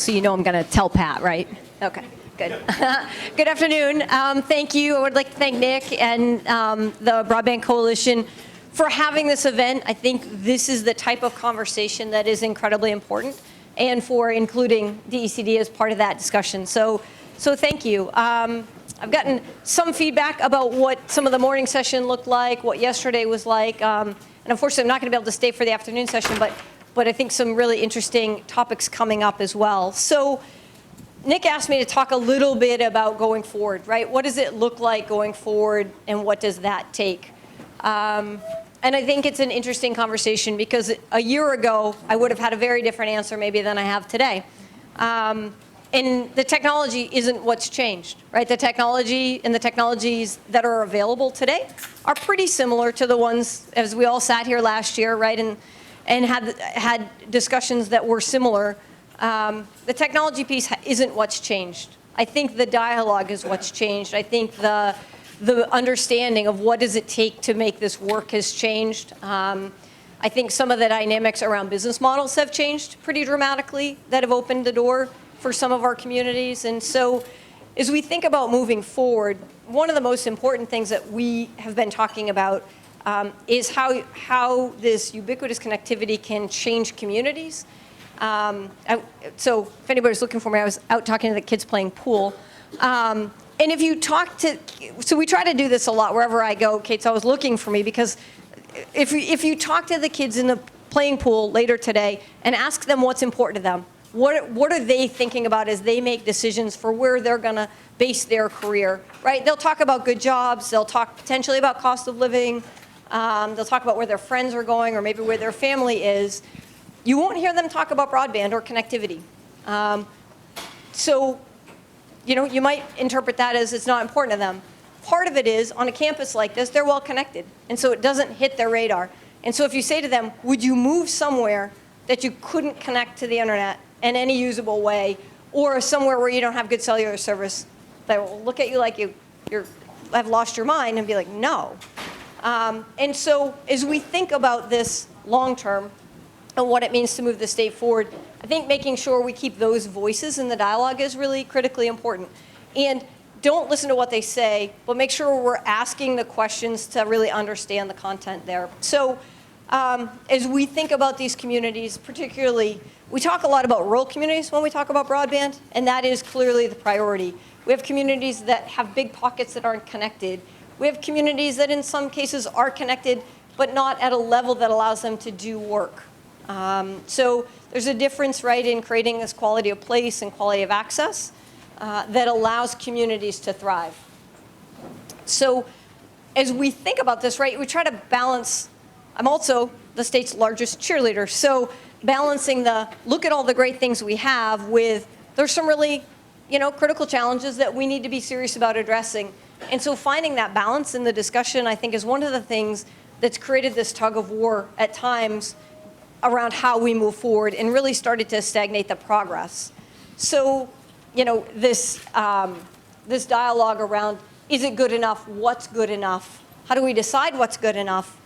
so you know I'm going to tell Pat, right? Okay, good. Good afternoon. Thank you. I would like to thank Nick and the Broadband Coalition for having this event. I think this is the type of conversation that is incredibly important, and for including DECD as part of that discussion. So thank you. I've gotten some feedback about what some of the morning session looked like, what yesterday was like, and unfortunately I'm not going to be able to stay for the afternoon session, but I think some really interesting topics coming up as well. So Nick asked me to talk a little bit about going forward, right? What does it look like going forward, and what does that take? And I think it's an interesting conversation because a year ago, I would have had a very different answer maybe than I have today. And the technology isn't what's changed, right? The technology and the technologies that are available today are pretty similar to the ones as we all sat here last year, right? And had discussions that were similar. The technology piece isn't what's changed. I think the dialogue is what's changed. I think the understanding of what does it take to make this work has changed. I think some of the dynamics around business models have changed pretty dramatically that have opened the door for some of our communities. And so as we think about moving forward, one of the most important things that we have been talking about is how this ubiquitous connectivity can change communities. So if anybody's looking for me, I was out talking to the kids playing pool. And if you talk to, so we try to do this a lot wherever I go. Kate's always looking for me because if you talk to the kids in the playing pool later today and ask them what's important to them, what are they thinking about as they make decisions for where they're going to base their career, right? They'll talk about good jobs. They'll talk potentially about cost of living. They'll talk about where their friends are going or maybe where their family is. You won't hear them talk about broadband or connectivity. So, you might interpret that as it's not important to them. Part of it is, on a campus like this, they're well connected, and so it doesn't hit their radar. And so if you say to them, would you move somewhere that you couldn't connect to the internet in any usable way, or somewhere where you don't have good cellular service, they will look at you like you have lost your mind and be like, no. And so as we think about this long term and what it means to move the state forward, I think making sure we keep those voices in the dialogue is really critically important. And don't listen to what they say, but make sure we're asking the questions to really understand the content there. So as we think about these communities, particularly, we talk a lot about rural communities when we talk about broadband, and that is clearly the priority. We have communities that have big pockets that aren't connected. We have communities that in some cases are connected, but not at a level that allows them to do work. So there's a difference, right, in creating this quality of place and quality of access that allows communities to thrive. So as we think about this, right, we try to balance. I'm also the state's largest cheerleader, so balancing the look at all the great things we have with there's some really, critical challenges that we need to be serious about addressing. And so finding that balance in the discussion, I think, is one of the things that's created this tug of war at times around how we move forward and really started to stagnate the progress. So, this dialogue around, is it good enough? What's good enough? How do we decide what's good enough?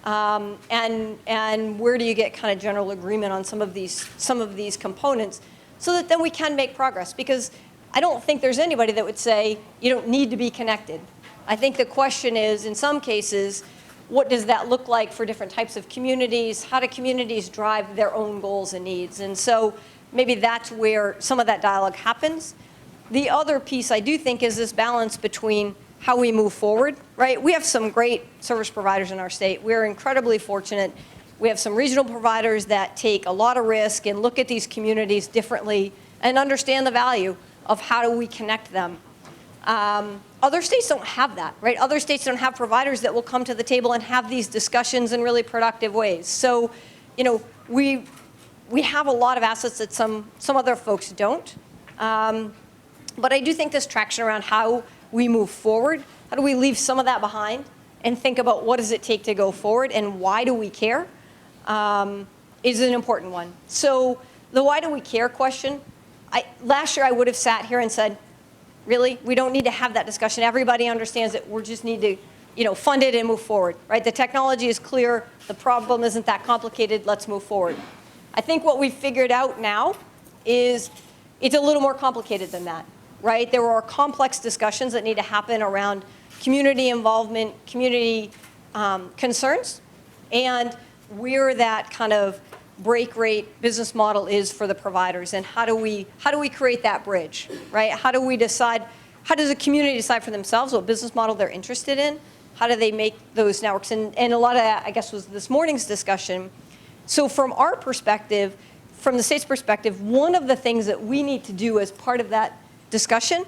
And where do you get kind of general agreement on some of these components so that then we can make progress? Because I don't think there's anybody that would say you don't need to be connected. I think the question is, in some cases, what does that look like for different types of communities? How do communities drive their own goals and needs? And so maybe that's where some of that dialogue happens. The other piece I do think is this balance between how we move forward, right? We have some great service providers in our state. We're incredibly fortunate. We have some regional providers that take a lot of risk and look at these communities differently and understand the value of how do we connect them. Other states don't have that, right? Other states don't have providers that will come to the table and have these discussions in really productive ways. So, we have a lot of assets that some other folks don't. But I do think this traction around how we move forward, how do we leave some of that behind and think about what does it take to go forward and why do we care, is an important one. So the why do we care question, last year I would have sat here and said, really, we don't need to have that discussion. Everybody understands that we just need to fund it and move forward, right? The technology is clear. The problem isn't that complicated. Let's move forward. I think what we've figured out now is It's a little more complicated than that, right? There are complex discussions that need to happen around community involvement, community concerns, and where that kind of break rate business model is for the providers, and how do we create that bridge, right? How do we decide, how does a community decide for themselves what business model they're interested in? How do they make those networks? And a lot of that, I guess, was this morning's discussion. So from our perspective, from the state's perspective, one of the things that we need to do as part of that discussion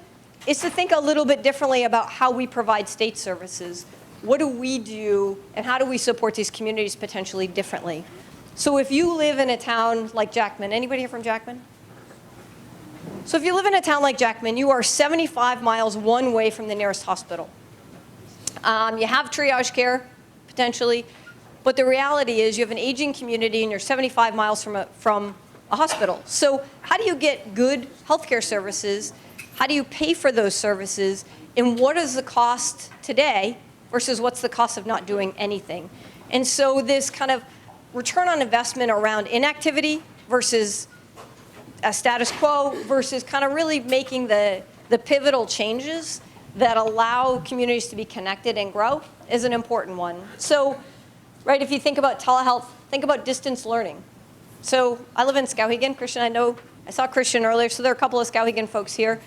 is to think a little bit differently about how we provide state services. What do we do, and how do we support these communities potentially differently? So if you live in a town like Jackman, anybody here from Jackman? So if you live in a town like Jackman, you are 75 miles one way from the nearest hospital. You have triage care, potentially, but the reality is you have an aging community and you're 75 miles from a hospital. So how do you get good healthcare services? How do you pay for those services? And what is the cost today versus what's the cost of not doing anything? And so this kind of return on investment around inactivity versus a status quo versus kind of really making the pivotal changes that allow communities to be connected and grow is an important one. So, right, if you think about telehealth, think about distance learning. So I live in Skowhegan. Christian, I saw Christian earlier, so there are a couple of Skowhegan folks here.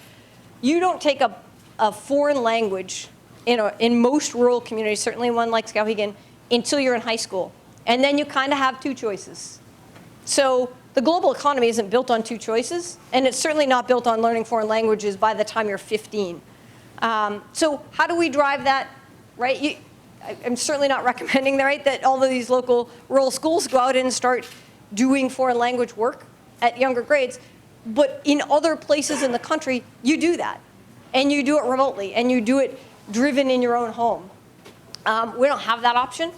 You don't take a foreign language in most rural communities, certainly one like Skowhegan, until you're in high school. And then you kind of have two choices. So the global economy isn't built on two choices, and it's certainly not built on learning foreign languages by the time you're 15. So how do we drive that, right? I'm certainly not recommending that all of these local rural schools go out and start doing foreign language work at younger grades. But in other places in the country, you do that. And you do it remotely, and you do it driven in your own home. We don't have that option.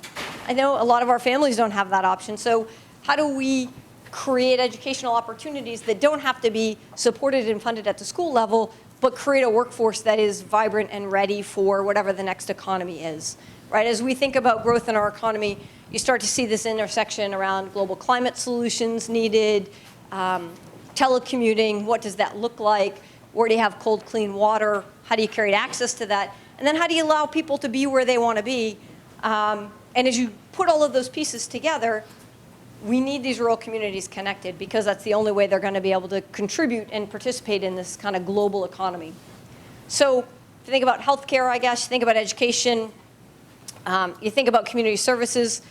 I know a lot of our families don't have that option. So how do we create educational opportunities that don't have to be supported and funded at the school level, but create a workforce that is vibrant and ready for whatever the next economy is, right? As we think about growth in our economy, you start to see this intersection around global climate solutions needed, telecommuting, what does that look like? Where do you have cold, clean water? How do you create access to that? And then how do you allow people to be where they want to be? And as you put all of those pieces together, we need these rural communities connected because that's the only way they're going to be able to contribute and participate in this kind of global economy. So if you think about healthcare, I guess, you think about education, you think about community services.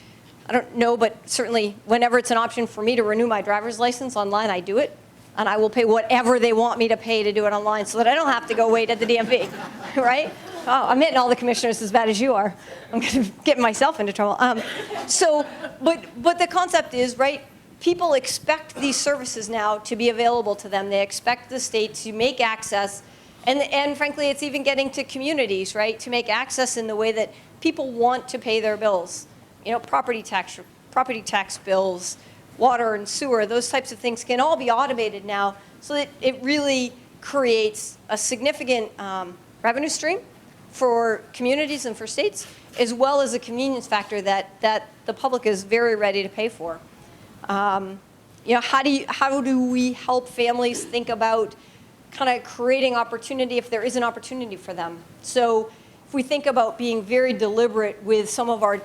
I don't know, but certainly whenever it's an option for me to renew my driver's license online, I do it. And I will pay whatever they want me to pay to do it online so that I don't have to go wait at the DMV, right? Oh, I'm hitting all the commissioners as bad as you are. I'm going to get myself into trouble. But the concept is, right, people expect these services now to be available to them. They expect the state to make access, and frankly, it's even getting to communities, right, to make access in the way that people want to pay their bills. You know, property tax bills, water and sewer, those types of things can all be automated now so that it really creates a significant revenue stream for communities and for states, as well as a convenience factor that the public is very ready to pay for. You know, how do we help families think about kind of creating opportunity if there is an opportunity for them? So if we think about being very deliberate with some of our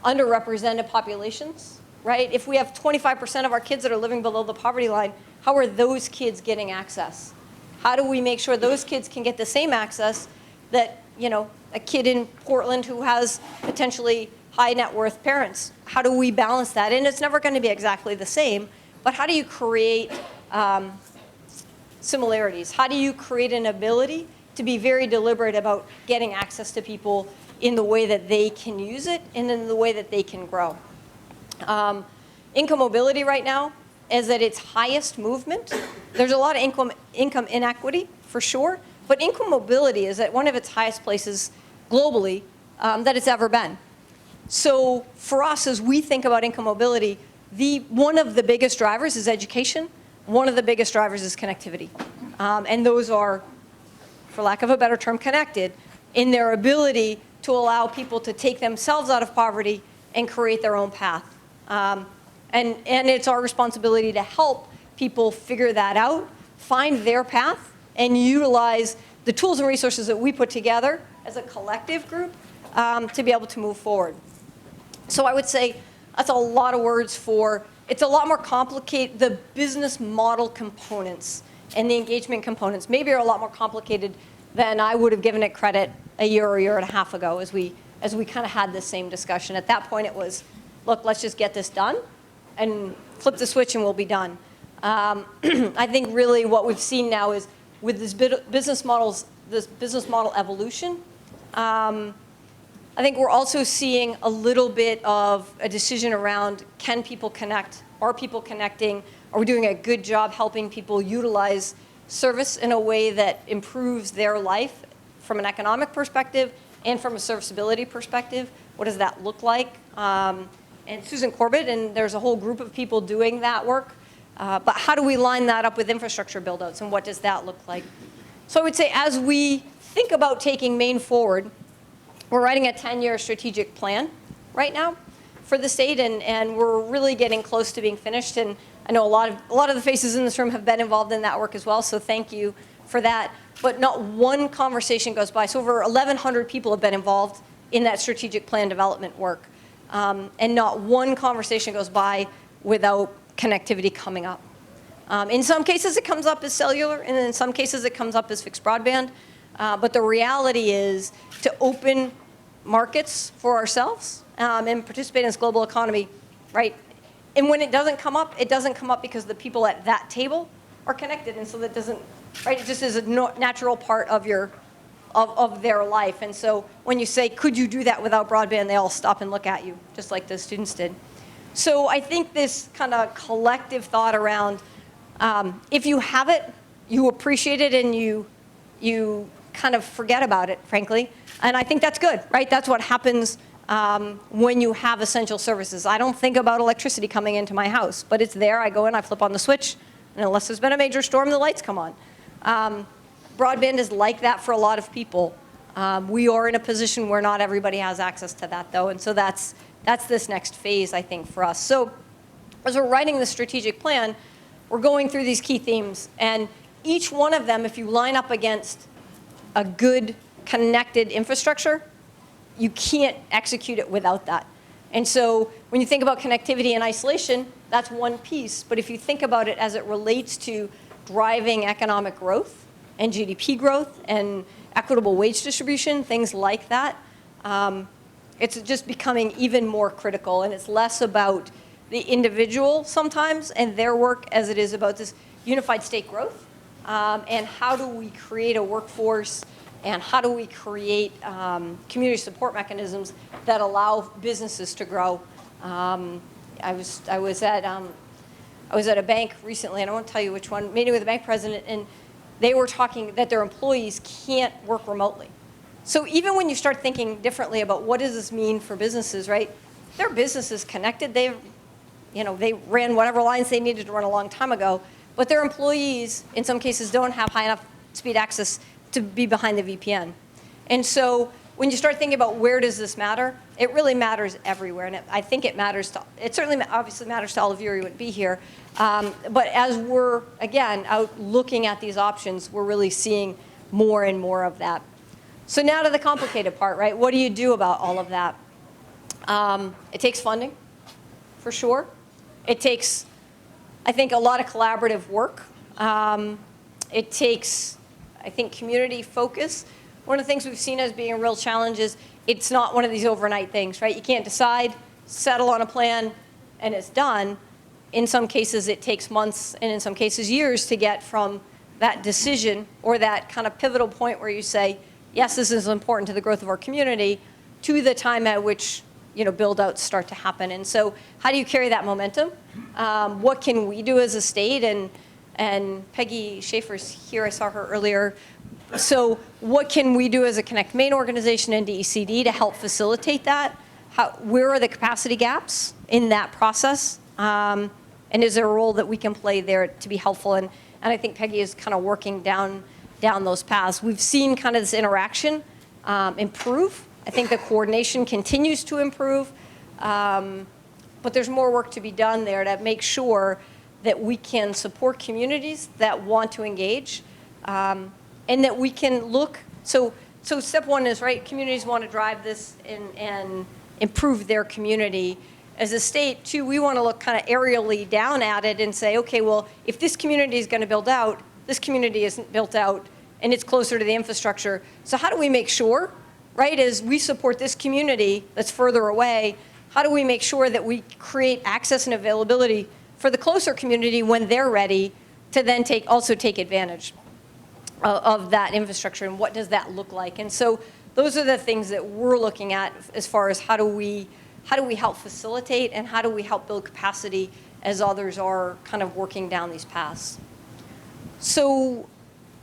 underrepresented populations, right? If we have 25% of our kids that are living below the poverty line, how are those kids getting access? How do we make sure those kids can get the same access that, you know, a kid in Portland who has potentially high net worth parents? How do we balance that? And it's never going to be exactly the same, but how do you create similarities? How do you create an ability to be very deliberate about getting access to people in the way that they can use it and in the way that they can grow? Income mobility right now is at its highest movement. There's a lot of income inequity, for sure, but income mobility is at one of its highest places globally that it's ever been. So for us, as we think about income mobility, one of the biggest drivers is education. One of the biggest drivers is connectivity. And those are, for lack of a better term, connected in their ability to allow people to take themselves out of poverty and create their own path. And it's our responsibility to help people figure that out find their path and utilize the tools and resources that we put together as a collective group to be able to move forward. So I would say that's a lot of words for, it's a lot more complicated. The business model components and the engagement components maybe are a lot more complicated than I would have given it credit a year or a year and a half ago as we kind of had this same discussion. At that point it was, look, let's just get this done and flip the switch and we'll be done. I think really what we've seen now is with this business model evolution, I think we're also seeing a little bit of a decision around, can people connect? Are people connecting? Are we doing a good job helping people utilize service in a way that improves their life from an economic perspective and from a serviceability perspective? What does that look like? And Susan Corbett, and there's a whole group of people doing that work. But how do we line that up with infrastructure build-outs, and what does that look like? So I would say as we think about taking Maine forward, we're writing a 10-year strategic plan right now for the state, and we're really getting close to being finished. And I know a lot of the faces in this room have been involved in that work as well, so thank you for that. But not one conversation goes by. So over 1,100 people have been involved in that strategic plan development work. And not one conversation goes by without connectivity coming up. In some cases, it comes up as cellular, and in some cases, it comes up as fixed broadband. But the reality is to open markets for ourselves and participate in this global economy, right? And when it doesn't come up because the people at that table are connected, and so that doesn't, right? It just is a natural part of of their life. And so when you say, could you do that without broadband, they all stop and look at you, just like the students did. So I think this kind of collective thought around, if you have it, you appreciate it, and you kind of forget about it, frankly. And I think that's good, right? That's what happens when you have essential services. I don't think about electricity coming into my house, but it's there. I go in, I flip on the switch, and unless there's been a major storm, the lights come on. Broadband is like that for a lot of people. We are in a position where not everybody has access to that, though, and so that's this next phase, I think, for us. So as we're writing the strategic plan, we're going through these key themes, and each one of them, if you line up against a good connected infrastructure, you can't execute it without that. And so when you think about connectivity and isolation, that's one piece. But if you think about it as it relates to driving economic growth and GDP growth and equitable wage distribution, things like that, it's just becoming even more critical. And it's less about the individual sometimes and their work as it is about this unified state growth. And how do we create a workforce, and how do we create community support mechanisms that allow businesses to grow? I was at a bank recently, and I won't tell you which one, meeting with a bank president, and they were talking that their employees can't work remotely. So even when you start thinking differently about what does this mean for businesses, right? Their business is connected. They ran whatever lines they needed to run a long time ago, but their employees, in some cases, don't have high enough speed access to be behind the VPN. And so when you start thinking about where does this matter, it really matters everywhere. And I think it matters it certainly obviously matters to all of you, or you wouldn't be here. But as we're, again, out looking at these options, we're really seeing more and more of that. So now to the complicated part, right? What do you do about all of that? It takes funding, for sure. It takes, I think, a lot of collaborative work. It takes, I think, community focus. One of the things we've seen as being a real challenge is it's not one of these overnight things, right? You can't decide, settle on a plan, and it's done. In some cases, it takes months, and in some cases, years to get from that decision or that kind of pivotal point where you say, yes, this is important to the growth of our community, to the time at which build-outs start to happen. And so how do you carry that momentum? What can we do as a state? And Peggy Schaefer's here, I saw her earlier. So what can we do as a Connect Maine organization and DECD to help facilitate that? Where are the capacity gaps in that process? And is there a role that we can play there to be helpful? And I think Peggy is kind of working down those paths. We've seen kind of this interaction improve. I think the coordination continues to improve. But there's more work to be done there to make sure that we can support communities that want to engage, and that we can look, so step one is, right, communities want to drive this and improve their community. As a state, too, we want to look kind of aerially down at it and say, okay, well, if this community is going to build out, this community isn't built out, and it's closer to the infrastructure. So how do we make sure, right, as we support this community that's further away, how do we make sure that we create access and availability for the closer community when they're ready to then also take advantage of that infrastructure, and what does that look like? And so those are the things that we're looking at as far as how do we help facilitate and how do we help build capacity as others are kind of working down these paths. So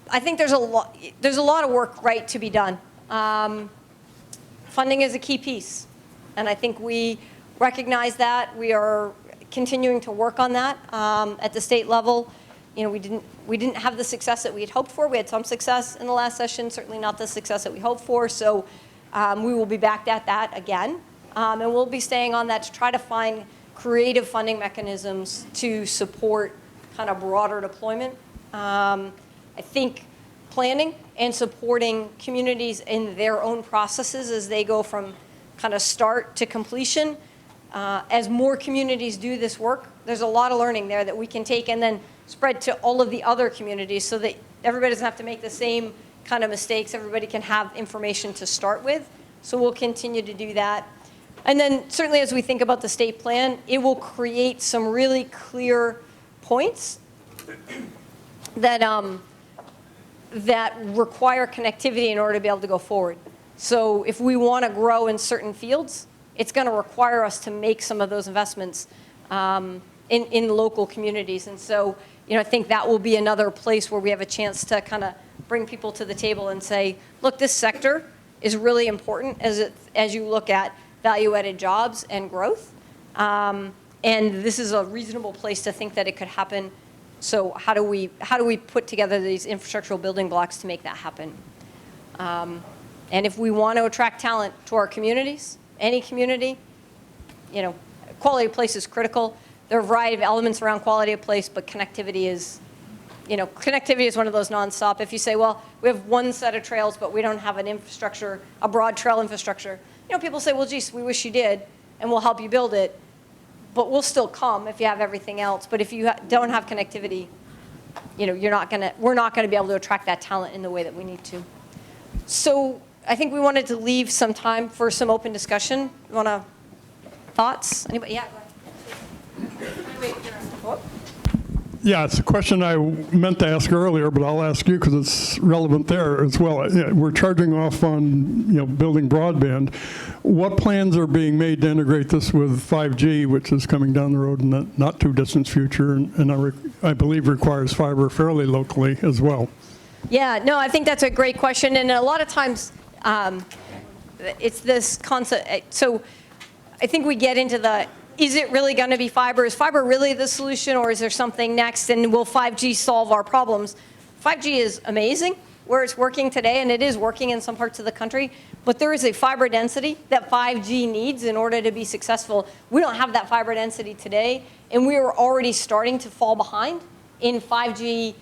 I think there's a lot of work, right, to be done. Funding is a key piece, and I think we recognize that. We are continuing to work on that at the state level. You know, we didn't have the success that we had hoped for. We had some success in the last session, certainly not the success that we hoped for. So we will be back at that again, and we'll be staying on that to try to find creative funding mechanisms to support kind of broader deployment. I think planning and supporting communities in their own processes as they go from kind of start to completion. As more communities do this work, there's a lot of learning there that we can take and then spread to all of the other communities so that everybody doesn't have to make the same kind of mistakes. Everybody can have information to start with. So we'll continue to do that. And then certainly as we think about the state plan, it will create some really clear points that, that require connectivity in order to be able to go forward. So if we want to grow in certain fields, it's going to require us to make some of those investments in local communities. And so, you know, I think that will be another place where we have a chance to kind of bring people to the table and say, look, this sector is really important as you look at value-added jobs and growth. And this is a reasonable place to think that it could happen. So how do we put together these infrastructural building blocks to make that happen? And if we want to attract talent to our communities, any community, you know, quality of place is critical. There are a variety of elements around quality of place, but connectivity is, you know, connectivity is one of those nonstop. If you say, well, we have one set of trails, but we don't have an infrastructure, a broad trail infrastructure, you know, people say, well, geez, we wish you did, and we'll help you build it, but we'll still come if you have everything else. But if you don't have connectivity, you know, we're not gonna be able to attract that talent in the way that we need to. So I think we wanted to leave some time for some open discussion. You wanna, thoughts? Anybody? Yeah, go ahead. Yeah, it's a question I meant to ask earlier, but I'll ask you because it's relevant there as well. Yeah, we're charging off on, you know, building broadband. What plans are being made to integrate this with 5G, which is coming down the road in the not too distant future, and I believe requires fiber fairly locally as well? Yeah, no, I think that's a great question, and a lot of times it's this concept. So I think we get into the, is it really going to be fiber? Is fiber really the solution, or is there something next? And will 5G solve our problems? 5G is amazing where it's working today, and it is working in some parts of the country, but there is a fiber density that 5G needs in order to be successful. We don't have that fiber density today, and we are already starting to fall behind in 5G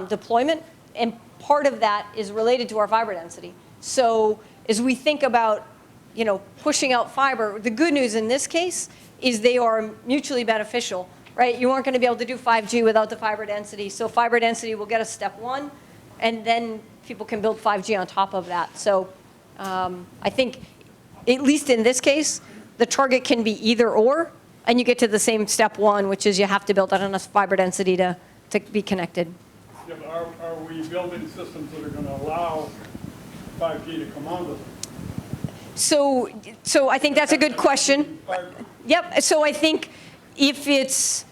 deployment, and part of that is related to our fiber density. So as we think about, you know, pushing out fiber, the good news in this case is they are mutually beneficial, right? You aren't going to be able to do 5G without the fiber density. So fiber density will get us step one, and then people can build 5G on top of that. So I think, at least in this case, the target can be either or, and you get to the same step one, which is you have to build out enough fiber density to be connected. Yeah, but are we building systems that are going to allow 5G to come onto them? So I think that's a good question. Yep, so I think if it's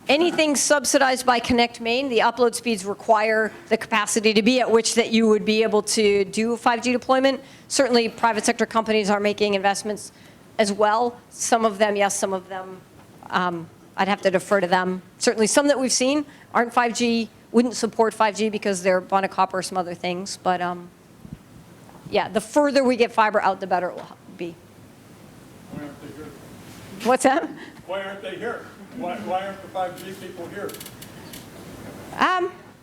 anything subsidized by Connect Maine, the upload speeds require the capacity to be at which that you would be able to do a 5G deployment. Certainly private sector companies are making investments as well. Some of them, yes, some of them, I'd have to defer to them. Certainly some that we've seen aren't 5G, wouldn't support 5G because they're bonded copper or some other things. But yeah, the further we get fiber out, the better it will be. Why aren't they here? What's that? Why aren't they here? Why aren't the 5G people here?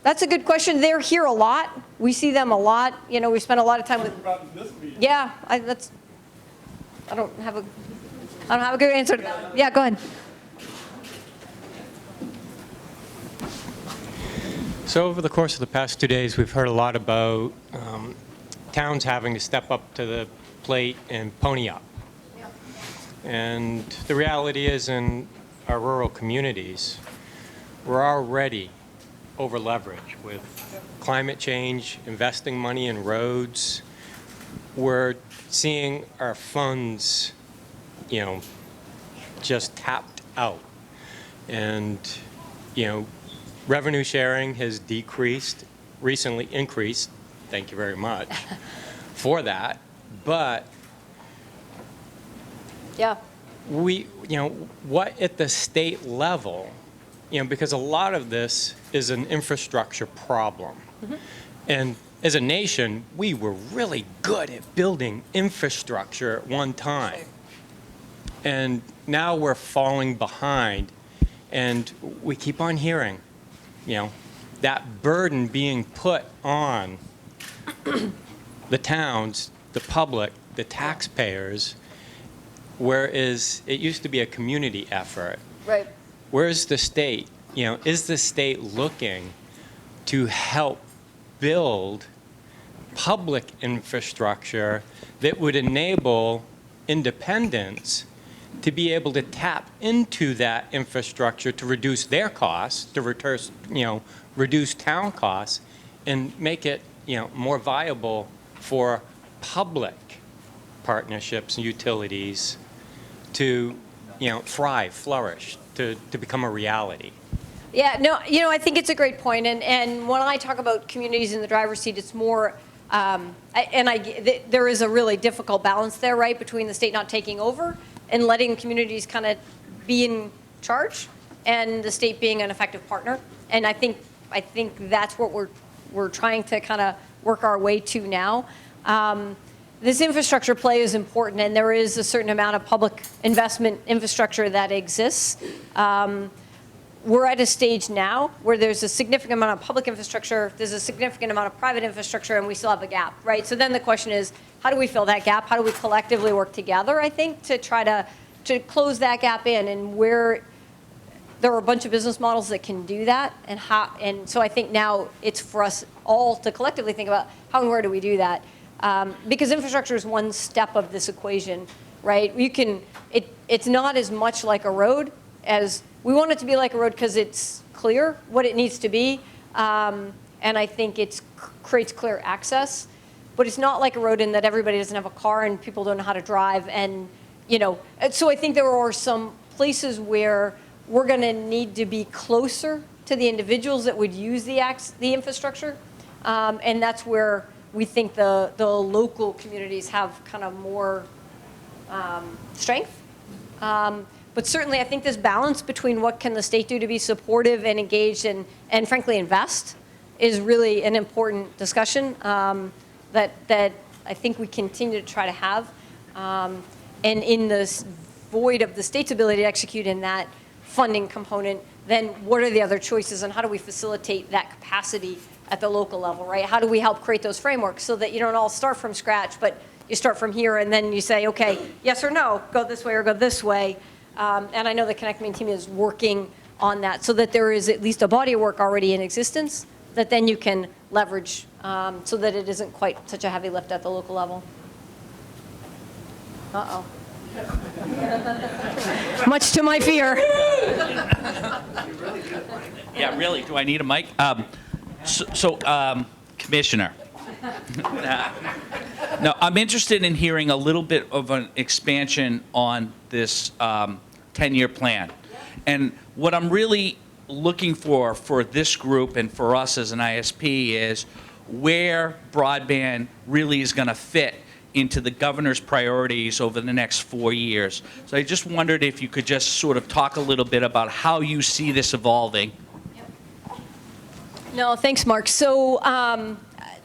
That's a good question. They're here a lot. We see them a lot. You know, we spend a lot of time with. About this meeting. Yeah, I don't have a good answer to that. Yeah, go ahead. So over the course of the past 2 days, we've heard a lot about towns having to step up to the plate and pony up. Yeah. And the reality is, in our rural communities, we're already over leveraged with climate change, investing money in roads. We're seeing our funds, just tapped out. And, revenue sharing has decreased, recently increased, thank you very much for that. But Yeah. what at the state level, because a lot of this is an infrastructure problem. Mm-hmm. And as a nation, we were really good at building infrastructure at one time. And now we're falling behind, and we keep on hearing, that burden being put on the towns, the public, the taxpayers, whereas it used to be a community effort. Right. Where's the state? Is the state looking to help build public infrastructure that would enable independents to be able to tap into that infrastructure to reduce their costs, to reduce town costs, and make it, more viable for public partnerships and utilities to, thrive, flourish, to become a reality. Yeah, no, I think it's a great point. And when I talk about communities in the driver's seat, it's more, there is a really difficult balance there, right, between the state not taking over and letting communities kind of be in charge, and the state being an effective partner. And I think that's what we're trying to kind of work our way to now. This infrastructure play is important, and there is a certain amount of public investment infrastructure that exists. We're at a stage now where there's a significant amount of public infrastructure, there's a significant amount of private infrastructure, and we still have a gap, right? So then the question is, how do we fill that gap? How do we collectively work together, I think, to try to close that gap in, and where there are a bunch of business models that can do that, and so I think now it's for us all to collectively think about how and where do we do that. Because infrastructure is one step of this equation, right? It's not as much like a road as we want it to be, like a road because it's clear what it needs to be, and I think it creates clear access. But it's not like a road in that everybody doesn't have a car and people don't know how to drive, and so I think there are some places where we're going to need to be closer to the individuals that would use the infrastructure, and that's where we think the local communities have kind of more strength. But certainly, I think this balance between what can the state do to be supportive and engaged and frankly invest is really an important discussion that I think we continue to try to have. And in this void of the state's ability to execute in that funding component, then what are the other choices, and how do we facilitate that capacity at the local level, right? How do we help create those frameworks so that you don't all start from scratch, but you start from here and then you say, okay, yes or no, go this way or go this way. And I know the Connect Maine team is working on that so that there is at least a body of work already in existence that then you can leverage so that it isn't quite such a heavy lift at the local level. Uh-oh. Much to my fear. Yeah, really. Do I need a mic? Commissioner. No, I'm interested in hearing a little bit of an expansion on this 10-year plan. And what I'm really looking for this group and for us as an ISP is where broadband really is going to fit into the governor's priorities over the next 4 years. So I just wondered if you could just sort of talk a little bit about how you see this evolving. No, thanks, Mark. So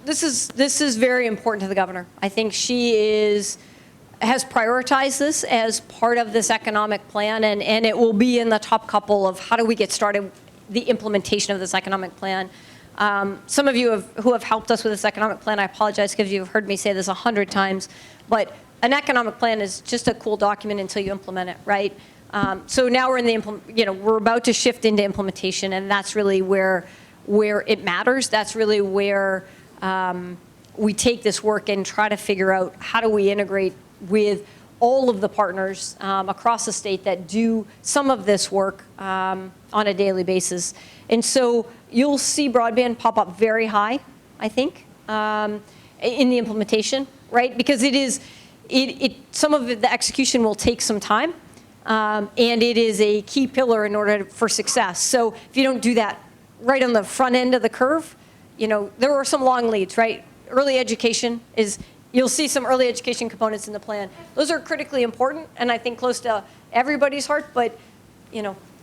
this is very important to the governor. I think she is has prioritized this as part of this economic plan, and it will be in the top couple of how do we get started the implementation of this economic plan. Some of you who have helped us with this economic plan, I apologize because you've heard me say this 100 times, but an economic plan is just a cool document until you implement it, right? So now we're in the, we're about to shift into implementation, and that's really where it matters. That's really where we take this work and try to figure out how do we integrate with all of the partners across the state that do some of this work on a daily basis. And so you'll see broadband pop up very high, I think, in the implementation, right? Because some of the execution will take some time, and it is a key pillar in order for success. So if you don't do that right on the front end of the curve, there are some long leads, right? Early education you'll see some early education components in the plan. Those are critically important, and I think close to everybody's heart, but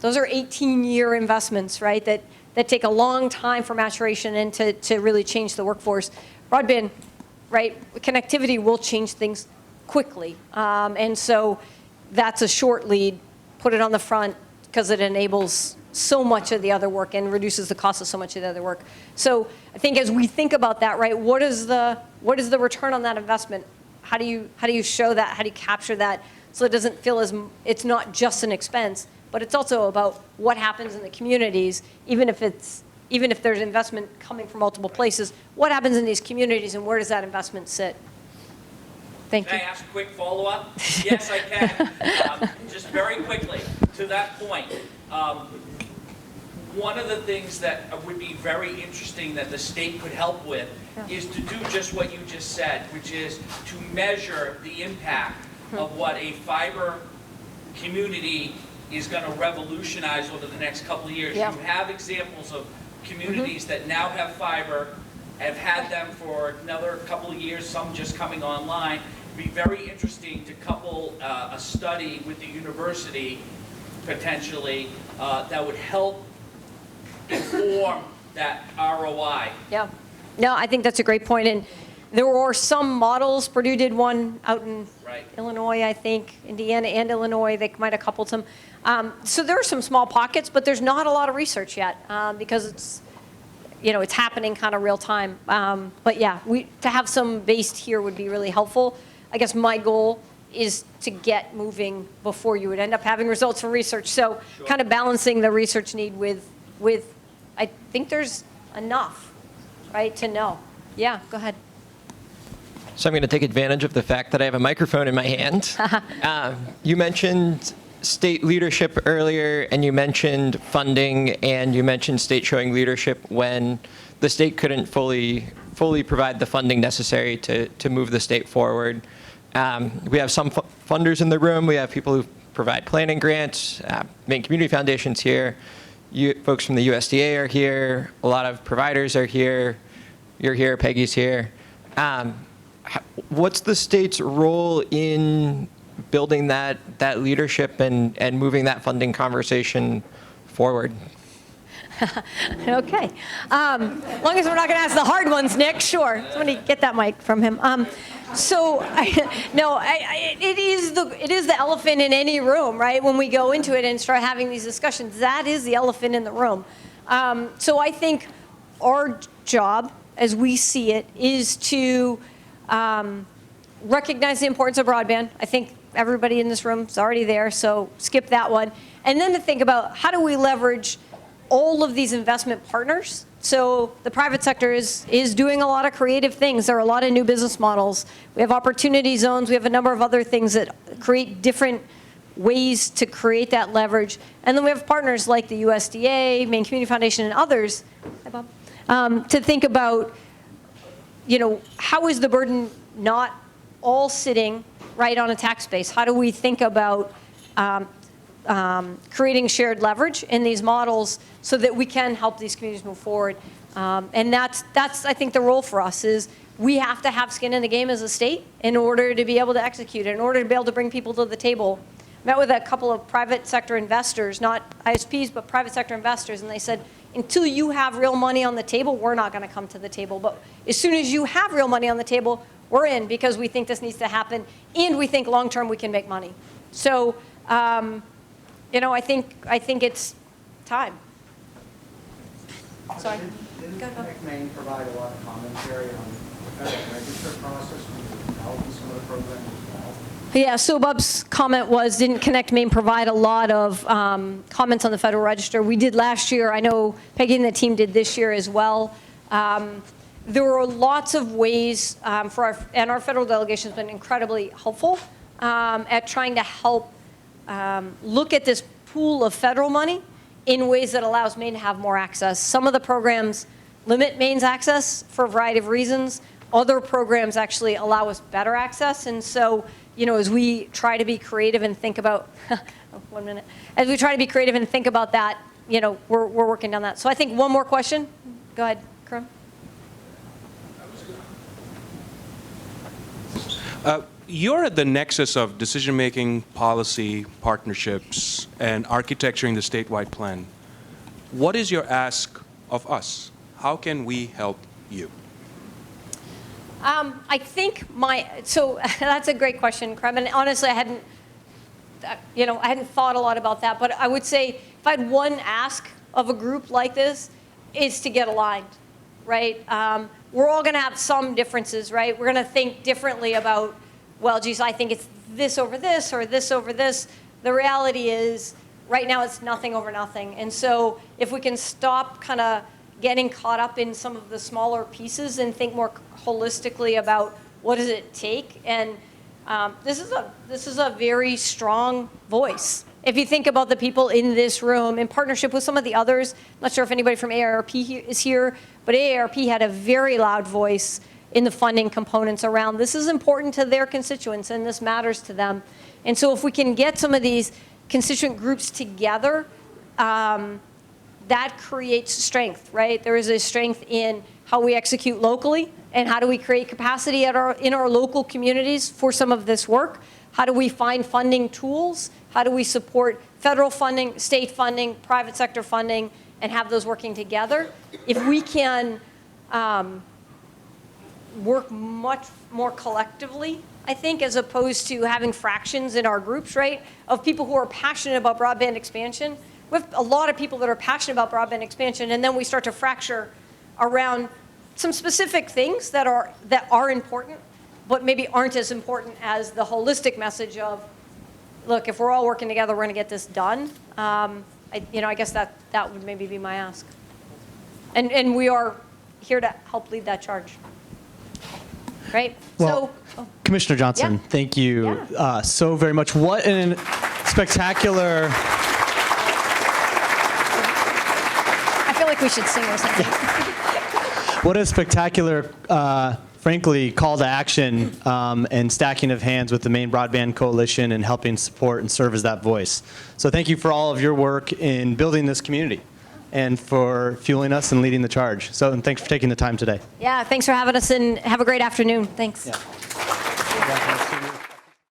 those are 18-year investments, right, that take a long time for maturation and to really change the workforce. Broadband, right, connectivity will change things quickly, and so that's a short lead. Put it on the front because it enables so much of the other work and reduces the cost of so much of the other work. So I think as we think about that, right, what is the return on that investment? How do you show that? How do you capture that so it doesn't feel it's not just an expense, but it's also about what happens in the communities, even if there's investment coming from multiple places, what happens in these communities and where does that investment sit? Thank you. Can I ask a quick follow-up? Yes, I can. Just very quickly, to that point, one of the things that would be very interesting that the state could help with is to do just what you just said, which is to measure the impact of what a fiber community is going to revolutionize over the next couple of years. Yeah. You have examples of communities that now have fiber, have had them for another couple of years, some just coming online. It'd be very interesting to couple a study with the university, potentially, that would help inform that ROI. Yeah. No, I think that's a great point. And there were some models. Purdue did one out in Illinois, I think, Indiana and Illinois. They might have coupled some. So there are some small pockets, but there's not a lot of research yet because it's happening kind of real time. But yeah, to have some based here would be really helpful. I guess my goal is to get moving before you would end up having results from research. So kind of balancing the research need with I think there's enough, right, to know. Yeah, go ahead. So I'm going to take advantage of the fact that I have a microphone in my hand. You mentioned state leadership earlier, and you mentioned funding, and you mentioned state showing leadership when the state couldn't fully provide the funding necessary to move the state forward. We have some funders in the room. We have people who provide planning grants. Maine Community Foundation's here. Folks from the USDA are here. A lot of providers are here. You're here. Peggy's here. What's the state's role in building that leadership and moving that funding conversation forward? Okay. As long as we're not going to ask the hard ones, Nick, sure. Somebody get that mic from him. It is the elephant in any room, right? When we go into it and start having these discussions, that is the elephant in the room. So I think our job, as we see it, is to recognize the importance of broadband. I think everybody in this room is already there, so skip that one. And then to think about how do we leverage all of these investment partners. So the private sector is doing a lot of creative things. There are a lot of new business models. We have opportunity zones. We have a number of other things that create different ways to create that leverage. And then we have partners like the USDA, Maine Community Foundation, and others, hi Bob, to think about, how is the burden not all sitting right on a tax base? How do we think about creating shared leverage in these models so that we can help these communities move forward? And that's I think the role for us is we have to have skin in the game as a state in order to be able to execute it, in order to be able to bring people to the table. Met with a couple of private sector investors, not ISPs, but private sector investors, and they said, until you have real money on the table, we're not going to come to the table. But as soon as you have real money on the table, we're in because we think this needs to happen, and we think long-term we can make money. So, I think it's time. Sorry. Didn't Maine provide a lot of commentary on the federal register process when you were developing some of the programs as well? Yeah, so Bob's comment was, didn't Connect Maine provide a lot of comments on the Federal Register? We did last year. I know Peggy and the team did this year as well. There were lots of ways and our federal delegation has been incredibly helpful at trying to help look at this pool of federal money in ways that allows Maine to have more access. Some of the programs limit Maine's access for a variety of reasons. Other programs actually allow us better access. And so, as we try to be creative and think about, as we try to be creative and think about that, we're working on that. So I think one more question. Go ahead, Karim. You're at the nexus of decision-making, policy, partnerships, and architecturing the statewide plan. What is your ask of us? How can we help you? I think so that's a great question, Karim. And honestly, I hadn't thought a lot about that. But I would say if I had one ask of a group like this, is to get aligned, right? We're all going to have some differences, right? We're going to think differently about, well, geez, I think it's this over this or this over this. The reality is, right now, it's nothing over nothing. And so if we can stop kind of getting caught up in some of the smaller pieces and think more holistically about what does it take, and this is a very strong voice. If you think about the people in this room in partnership with some of the others, I'm not sure if anybody from AARP is here, but AARP had a very loud voice in the funding components around this is important to their constituents and this matters to them. And so if we can get some of these constituent groups together, that creates strength, right? There is a strength in how we execute locally and how do we create capacity in our local communities for some of this work. How do we find funding tools? How do we support federal funding, state funding, private sector funding, and have those working together? If we can work much more collectively, I think, as opposed to having fractions in our groups, right, of people who are passionate about broadband expansion. We have a lot of people that are passionate about broadband expansion, and then we start to fracture around some specific things that are important, but maybe aren't as important as the holistic message of, look, if we're all working together, we're going to get this done. I guess that would maybe be my ask. And we are here to help lead that charge. Right? Well, Commissioner Johnson, Yeah. thank you Yeah. so very much. What an spectacular... I feel like we should sing or something. What a spectacular, frankly, call to action and stacking of hands with the Maine Broadband Coalition and helping support and serve as that voice. So thank you for all of your work in building this community and for fueling us and leading the charge. And thanks for taking the time today. Yeah, thanks for having us, and have a great afternoon. Thanks. Yeah.